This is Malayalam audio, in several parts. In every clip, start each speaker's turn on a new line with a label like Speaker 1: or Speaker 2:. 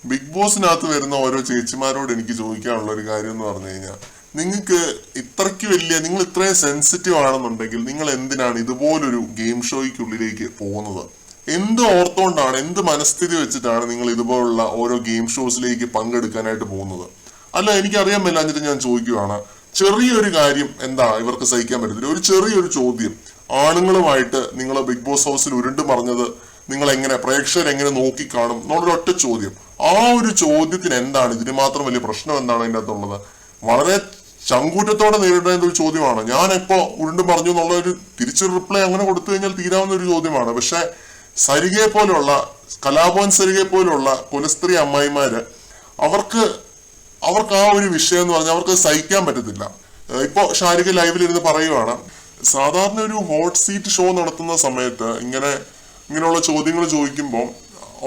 Speaker 1: ബിഗ് ബോസിനകത്ത് വരുന്ന ഓരോ ചേച്ചിമാരോട് എനിക്ക് ചോദിക്കാനുള്ള ഒരു കാര്യം എന്ന് പറഞ്ഞു കഴിഞ്ഞാൽ, നിങ്ങൾക്ക് ഇത്രയ്ക്ക് വലിയ, നിങ്ങൾ ഇത്രയും സെൻസിറ്റീവ് ആണെന്നുണ്ടെങ്കിൽ നിങ്ങൾ എന്തിനാണ് ഇതുപോലൊരു ഗെയിം ഷോയ്ക്കുള്ളിലേക്ക് പോകുന്നത്? എന്ത് ഓർത്തോണ്ടാണ്, എന്ത് മനസ്ഥിതി വെച്ചിട്ടാണ് നിങ്ങൾ ഇതുപോലുള്ള ഓരോ ഗെയിം ഷോസിലേക്ക് പങ്കെടുക്കാനായിട്ട് പോകുന്നത്? അല്ല, എനിക്കറിയാൻ മേലാഞ്ഞിട്ട് ഞാൻ ചോദിക്കുവാണ്, ചെറിയൊരു കാര്യം എന്താ ഇവർക്ക് സഹിക്കാൻ പറ്റത്തില്ല? ഒരു ചെറിയൊരു ചോദ്യം, ആണുങ്ങളുമായിട്ട് നിങ്ങൾ ബിഗ് ബോസ് ഹൗസിൽ ഉരുണ്ടു മറിഞ്ഞത് നിങ്ങൾ എങ്ങനെ, പ്രേക്ഷകർ എങ്ങനെ നോക്കിക്കാണും എന്നുള്ളൊരു ഒറ്റ ചോദ്യം. ആ ഒരു ചോദ്യത്തിന് എന്താണ് ഇതിന് മാത്രം വലിയ പ്രശ്നം? എന്താണ് അതിൻ്റെ അകത്തുള്ളത്? വളരെ ചങ്കൂറ്റത്തോടെ നേരിടേണ്ട ഒരു ചോദ്യമാണ്. ഞാൻ ഇപ്പോ ഉരുണ്ടു പറഞ്ഞു എന്നുള്ള ഒരു തിരിച്ചൊരു റിപ്ലൈ അങ്ങനെ കൊടുത്തു കഴിഞ്ഞാൽ തീരാവുന്ന ഒരു ചോദ്യമാണ്. പക്ഷെ സരികയെ പോലുള്ള, കലാഭവൻ സരികയെ പോലുള്ള കുലസ്ത്രീ അമ്മായിമാര്, അവർക്ക് ആ ഒരു വിഷയം എന്ന് പറഞ്ഞാൽ അവർക്ക് സഹിക്കാൻ പറ്റത്തില്ല. ഇപ്പൊ ഷാരിക ലൈവിലിരുന്ന് പറയുവാണ്, സാധാരണ ഒരു ഹോട്ട് സീറ്റ് ഷോ നടത്തുന്ന സമയത്ത് ഇങ്ങനെയുള്ള ചോദ്യങ്ങൾ ചോദിക്കുമ്പോൾ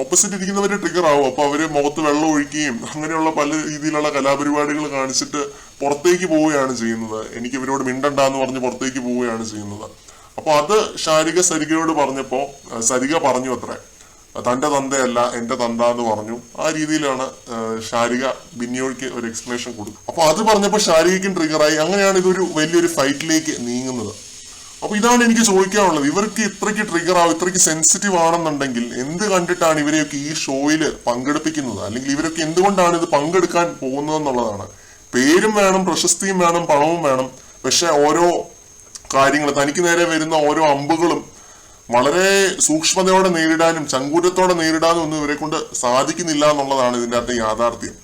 Speaker 1: ഓപ്പോസിറ്റ് ഇരിക്കുന്നവര് ട്രിഗർ ആവും. അപ്പൊ അവര് മുഖത്ത് വെള്ളം ഒഴിക്കുകയും അങ്ങനെയുള്ള പല രീതിയിലുള്ള കലാപരിപാടികൾ കാണിച്ചിട്ട് പുറത്തേക്ക് പോവുകയാണ് ചെയ്യുന്നത്. എനിക്ക് ഇവരോട് മിണ്ടണ്ടെന്ന് പറഞ്ഞ് പുറത്തേക്ക് പോവുകയാണ് ചെയ്യുന്നത്. അപ്പൊ അത് സരികയോട് പറഞ്ഞപ്പോ സരിക പറഞ്ഞു അത്രേ, തന്റെ തന്തയല്ല എന്റെ തന്ത എന്ന് പറഞ്ഞു. ആ രീതിയിലാണ് ഷാരിക ബിന്നിയോയ്ക്ക് ഒരു എക്സ്പ്ലനേഷൻ കൊടുത്തു. അപ്പൊ അത് പറഞ്ഞപ്പോ ഷാരികയ്ക്കും ട്രിഗറായി. അങ്ങനെയാണ് ഇതൊരു വലിയൊരു ഫൈറ്റിലേക്ക് നീങ്ങുന്നത്. അപ്പൊ ഇതാണ് എനിക്ക് ചോദിക്കാനുള്ളത്, ഇവർക്ക് ഇത്രയ്ക്ക് ട്രിഗർ ആവും, ഇത്രയ്ക്ക് സെൻസിറ്റീവ് ആണെന്നുണ്ടെങ്കിൽ എന്ത് കണ്ടിട്ടാണ് ഇവരെയൊക്കെ ഈ ഷോയിൽ പങ്കെടുപ്പിക്കുന്നത്? അല്ലെങ്കിൽ ഇവരൊക്കെ എന്തുകൊണ്ടാണ് ഇത് പങ്കെടുക്കാൻ പോകുന്നത് എന്നുള്ളതാണ്. പേരും വേണം, പ്രശസ്തിയും വേണം, പണവും വേണം. പക്ഷെ ഓരോ കാര്യങ്ങൾ, തനിക്ക് നേരെ വരുന്ന ഓരോ അമ്പുകളും വളരെ സൂക്ഷ്മതയോടെ നേരിടാനും ചങ്കൂറ്റത്തോടെ നേരിടാനും ഒന്നും ഇവരെ കൊണ്ട് സാധിക്കുന്നില്ല എന്നുള്ളതാണ് ഇതിൻ്റെ അകത്തെ യാഥാർത്ഥ്യം.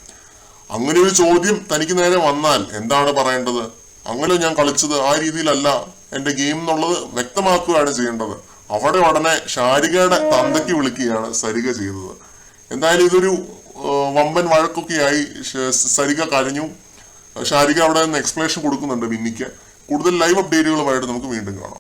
Speaker 1: അങ്ങനെ ഒരു ചോദ്യം തനിക്ക് നേരെ വന്നാൽ എന്താണ് പറയേണ്ടത്? അങ്ങനെ ഞാൻ കളിച്ചത് ആ രീതിയിലല്ല എന്റെ ഗെയിം എന്നുള്ളത് വ്യക്തമാക്കുകയാണ് ചെയ്യേണ്ടത്. അവിടെ ഉടനെ ഷാരികയുടെ തന്തയ്ക്ക് വിളിക്കുകയാണ് സരിക ചെയ്തത്. എന്തായാലും ഇതൊരു വമ്പൻ വഴക്കൊക്കെയായി. സരിക കരഞ്ഞു. ഷാരിക അവിടെ നിന്ന് എക്സ്പ്ലനേഷൻ കൊടുക്കുന്നുണ്ട് ബിന്നിക്ക്. കൂടുതൽ ലൈവ് അപ്ഡേറ്റുകളുമായിട്ട് നമുക്ക് വീണ്ടും കാണാം.